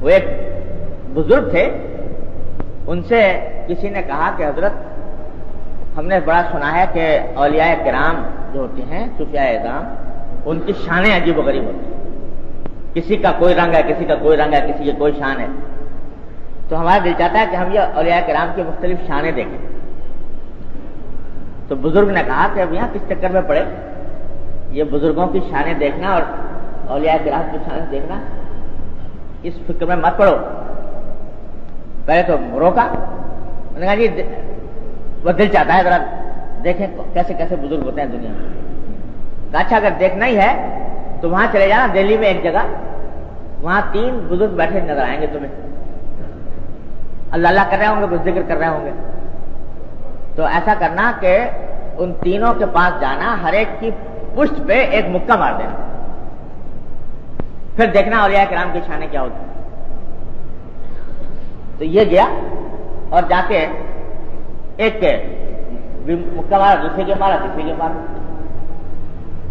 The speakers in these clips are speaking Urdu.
وہ ایک بزرگ تھے، ان سے کسی نے کہا کہ حضرت ہم نے بڑا سنا ہے کہ اولیاء کرام جو ہوتے ہیں، صوفیاء اعظام، ان کی شانیں عجیب و غریب ہوتی ہیں، کسی کا کوئی رنگ ہے، کسی کا کوئی رنگ ہے، کسی کی کوئی شان ہے، تو ہمارا دل چاہتا ہے کہ ہم یہ اولیاء کرام کی مختلف شانیں دیکھیں۔ تو بزرگ نے کہا کہ اب یہاں کس چکر میں پڑے، یہ بزرگوں کی شانیں دیکھنا اور اولیاء کرام کی شانیں دیکھنا، اس فکر میں مت پڑو۔ پہلے تو روکا، انہوں نے کہا جی وہ دل چاہتا ہے ذرا دیکھیں کیسے کیسے بزرگ ہوتے ہیں دنیا میں۔ اچھا اگر دیکھنا ہی ہے تو وہاں چلے جانا، دہلی میں ایک جگہ، وہاں 3 بزرگ بیٹھے نظر آئیں گے تمہیں، اللہ اللہ کر رہے ہوں گے، کچھ ذکر کر رہے ہوں گے۔ تو ایسا کرنا کہ ان تینوں کے پاس جانا، ہر ایک کی پشت پہ ایک مکہ مار دینا، پھر دیکھنا اولیاء کرام کی شانیں کیا ہوتی ہیں۔ تو یہ گیا اور جا کے ایک کے مکہ مارا، دوسرے کے مارا، تیسرے کے مارا۔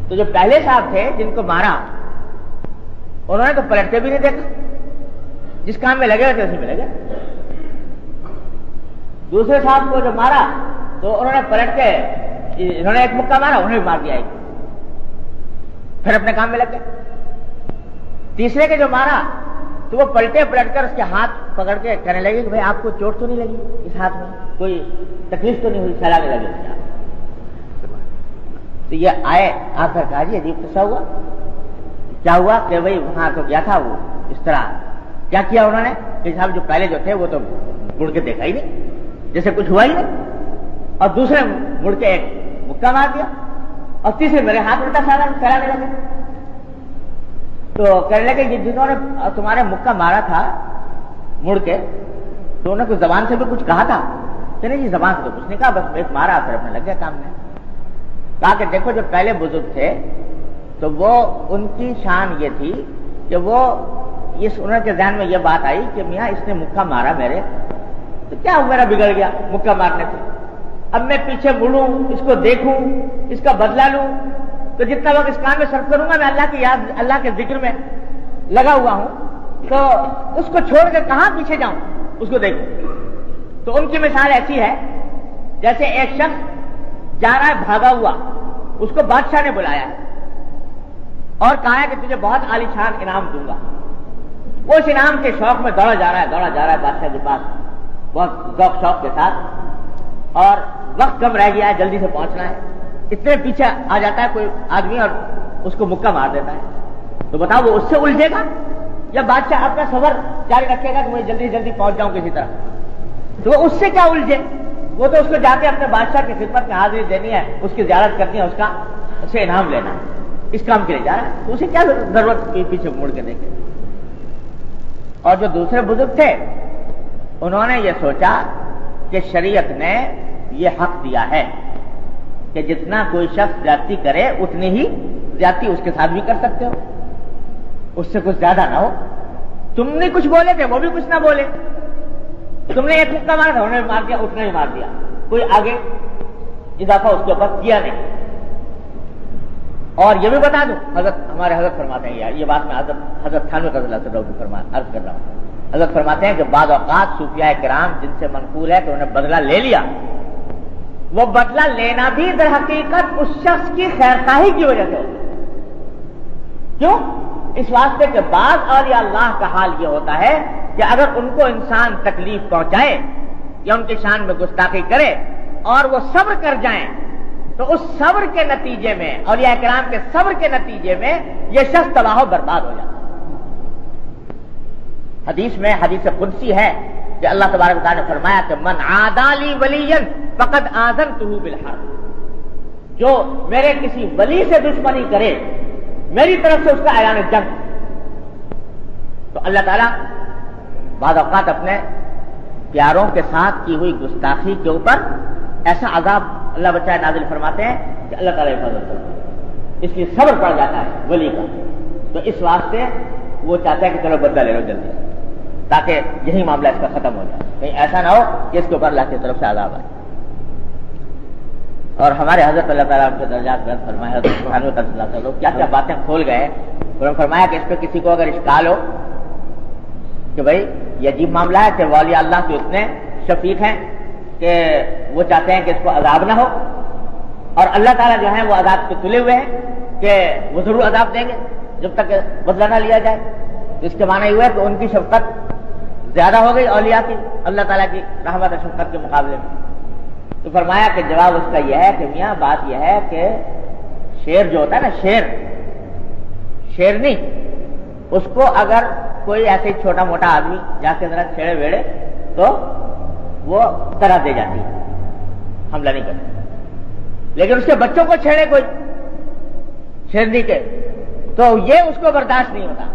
تو جو پہلے صاحب تھے جن کو مارا، انہوں نے تو پلٹ کے بھی نہیں دیکھا، جس کام میں لگے ہوئے تھے اسی میں لگے۔ دوسرے صاحب کو جو مارا تو انہوں نے پلٹ کے، انہوں نے ایک مکہ مارا، انہوں نے بھی مار دیا ایک، پھر اپنے کام میں لگ گئے۔ تیسرے کے جو مارا تو وہ پلٹے، پلٹ کر اس کے ہاتھ پکڑ کے کہنے لگے کہ بھائی آپ کو چوٹ تو نہیں لگی اس ہاتھ میں، کوئی تکلیف تو نہیں ہوئی، سلانے لگے۔ تو یہ آئے، آ کر کہا جی عجیب قصہ ہوا، کیا ہوا کہ بھائی وہاں تو گیا تھا وہ اس طرح، کیا کیا انہوں نے کہ صاحب جو پہلے جو تھے وہ تو مڑ کے دیکھا ہی نہیں، جیسے کچھ ہوا ہی نہیں، اور دوسرے مڑ کے ایک مکہ مار دیا، اور تیسرے میرے ہاتھ الٹا سلانے لگے۔ تو کہنے لگے کہ جنہوں نے تمہارے مکہ مارا تھا مڑ کے، تو انہوں نے کچھ زبان سے بھی کچھ کہا تھا کہ نہیں جی زبان سے تو کچھ نہیں کہا، بس ایک مارا پھر اپنے لگ گیا کام میں۔ کہا کہ دیکھو جو پہلے بزرگ تھے تو وہ ان کی شان یہ تھی کہ وہ انہوں کے ذہن میں یہ بات آئی کہ میاں اس نے مکہ مارا میرے، تو کیا میرا بگڑ گیا مکہ مارنے سے، اب میں پیچھے مڑوں، اس کو دیکھوں، اس کا بدلہ لوں، تو جتنا وقت اس کام میں صرف کروں گا میں اللہ کی یاد، اللہ کے ذکر میں لگا ہوا ہوں، تو اس کو چھوڑ کے کہاں پیچھے جاؤں، اس کو دیکھوں۔ تو ان کی مثال ایسی ہے جیسے ایک شخص جا رہا ہے بھاگا ہوا، اس کو بادشاہ نے بلایا ہے اور کہا ہے کہ تجھے بہت عالی شان انعام دوں گا۔ وہ اس انعام کے شوق میں دوڑا جا رہا ہے بادشاہ کے پاس بہت ذوق شوق کے ساتھ، اور وقت کم رہ گیا ہے، جلدی سے پہنچنا ہے۔ اتنے پیچھے آ جاتا ہے کوئی آدمی اور اس کو مکہ مار دیتا ہے، تو بتاؤ وہ اس سے الجھے گا یا بادشاہ اپنا سفر جاری رکھے گا کہ مجھے جلدی جلدی پہنچ جاؤں کسی طرح؟ تو وہ اس سے کیا الجھے، وہ تو اس کو جا کے اپنے بادشاہ کی خدمت میں حاضری دینی ہے، اس کی زیارت کرنی ہے، اس سے انعام لینا ہے، اس کام کے لیے جا رہا ہے، تو اسے کیا ضرورت پیچھے مڑ کے دیکھے۔ اور جو دوسرے بزرگ تھے انہوں نے یہ سوچا کہ شریعت نے یہ حق دیا ہے کہ جتنا کوئی شخص زیادتی کرے اتنی ہی زیادتی اس کے ساتھ بھی کر سکتے ہو، اس سے کچھ زیادہ نہ ہو۔ تم نے کچھ بولے تھے وہ بھی کچھ نہ بولے، تم نے ایک مکہ مارا تھا انہوں نے مار دیا، اس نے بھی مار دیا، کوئی آگے اضافہ اس کے اوپر کیا نہیں۔ اور یہ بھی بتا دوں، ہمارے حضرت فرماتے ہیں، یہ بات میں حضرت تھانوی رضی اللہ عنہ سے عرض کر رہا ہوں، حضرت فرماتے ہیں کہ بعض اوقات صوفیاء کرام جن سے منقول ہے کہ انہوں نے بدلہ لے لیا، وہ بدلہ لینا بھی در حقیقت اس شخص کی خیرخواہی کی وجہ سے ہوتا ہے۔ کیوں؟ اس واسطے کہ بعض اولیاء اللہ کا حال یہ ہوتا ہے کہ اگر ان کو انسان تکلیف پہنچائے یا ان کی شان میں گستاخی کرے اور وہ صبر کر جائیں تو اس صبر کے نتیجے میں، اولیاء کرام کے صبر کے نتیجے میں یہ شخص تباہ و برباد ہو جاتا ہے۔ حدیث میں حدیث قدسی ہے کہ اللہ تبارک و تعالیٰ نے فرمایا کہ من عادی لی ولیا فقد آذنتہ بالحرب، جو میرے کسی ولی سے دشمنی کرے میری طرف سے اس کا اعلان جنگ۔ تو اللہ تعالیٰ بعض اوقات اپنے پیاروں کے ساتھ کی ہوئی گستاخی کے اوپر ایسا عذاب اللہ بچائے نازل فرماتے ہیں کہ اللہ تعالیٰ حفاظت کرتے ہیں، اس لیے صبر پڑ جاتا ہے ولی کا۔ تو اس واسطے وہ چاہتا ہے کہ چلو بدلہ لے لو جلدی سے، تاکہ یہی معاملہ اس کا ختم ہو جائے، کہیں ایسا نہ ہو کہ اس کے اوپر اللہ کی طرف سے عذاب آئے۔ اور ہمارے حضرت اللہ تعالیٰ کے درجات بلند فرمائے، حضرت سبحانہ و تعالیٰ کیا کیا باتیں کھول گئے۔ انہوں نے فرمایا کہ اس پہ کسی کو اگر اشکال ہو کہ بھائی یہ عجیب معاملہ ہے کہ اولیاء اللہ کے اتنے شفیق ہیں کہ وہ چاہتے ہیں کہ اس کو عذاب نہ ہو، اور اللہ تعالیٰ جو ہے وہ عذاب پہ تلے ہوئے ہیں کہ وہ ضرور عذاب دیں گے جب تک بدلہ نہ لیا جائے. تو اس کے معنی یہ ہوا کہ ان کی شفقت زیادہ ہو گئی اولیاء کی اللہ تعالیٰ کی رحمت اور شفقت کے مقابلے میں. تو فرمایا کہ جواب اس کا یہ ہے کہ میاں بات یہ ہے کہ شیر جو ہوتا ہے نا، شیرنی، اس کو اگر کوئی ایسے چھوٹا موٹا آدمی جا کے ذرا چھیڑے ویڑے تو وہ طرح دے جاتی ہے، حملہ نہیں کرتی. لیکن اس کے بچوں کو چھیڑے کوئی شیرنی کے تو یہ اس کو برداشت نہیں ہوتا.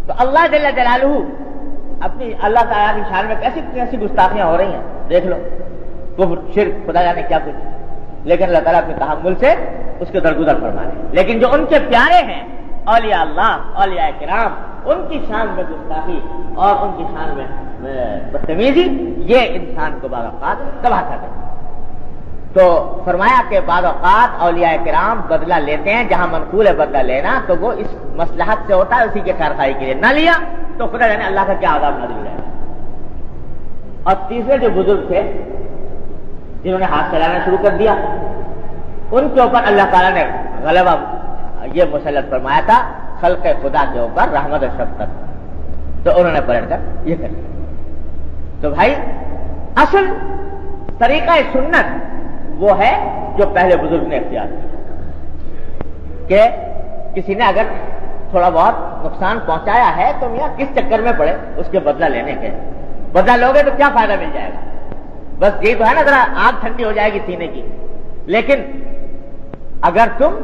تو اللہ جل جلالہ اپنی اللہ تعالیٰ کی شان میں کیسی گستاخیاں ہو رہی ہیں دیکھ لو، کفر شرک خدا جانے کیا کچھ، لیکن اللہ تعالیٰ اپنے تحمل سے اس کے درگزر فرما رہے ہیں. لیکن جو ان کے پیارے ہیں اولیاء اللہ، اولیاء کرام، ان کی شان میں گستاخی اور ان کی شان میں بدتمیزی یہ انسان کو بعض اوقات تباہ کر دیتا ہے. تو فرمایا کہ بعض اوقات اولیاء کرام بدلہ لیتے ہیں، جہاں منقول ہے بدلہ لینا تو وہ اس مصلحت سے ہوتا ہے، اسی کے خیر خواہی کے لیے. نہ لیا تو خدا جانے اللہ کا کیا عذاب نازل ہو جائے گا. اور تیسرے جو بزرگ تھے جنہوں نے ہاتھ چلانا شروع کر دیا، ان کے اوپر اللہ تعالیٰ نے غلبہ یہ مسلط فرمایا تھا خلق خدا کے اوپر رحمت و شفقت. تو انہوں نے پلٹ کر یہ کر دیا. تو بھائی اصل طریقہ سنت وہ ہے جو پہلے بزرگ نے اختیار کیا کہ کسی نے اگر تھوڑا بہت نقصان پہنچایا ہے تو میاں کس چکر میں پڑے اس کے بدلہ لینے کے. بدلہ لوگے تو کیا فائدہ مل جائے گا؟ بس یہ تو ہے نا ذرا آگ ٹھنڈی ہو جائے گی سینے کی. لیکن اگر تم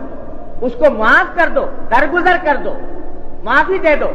اس کو معاف کر دو، درگزر کر دو، معافی دے دو،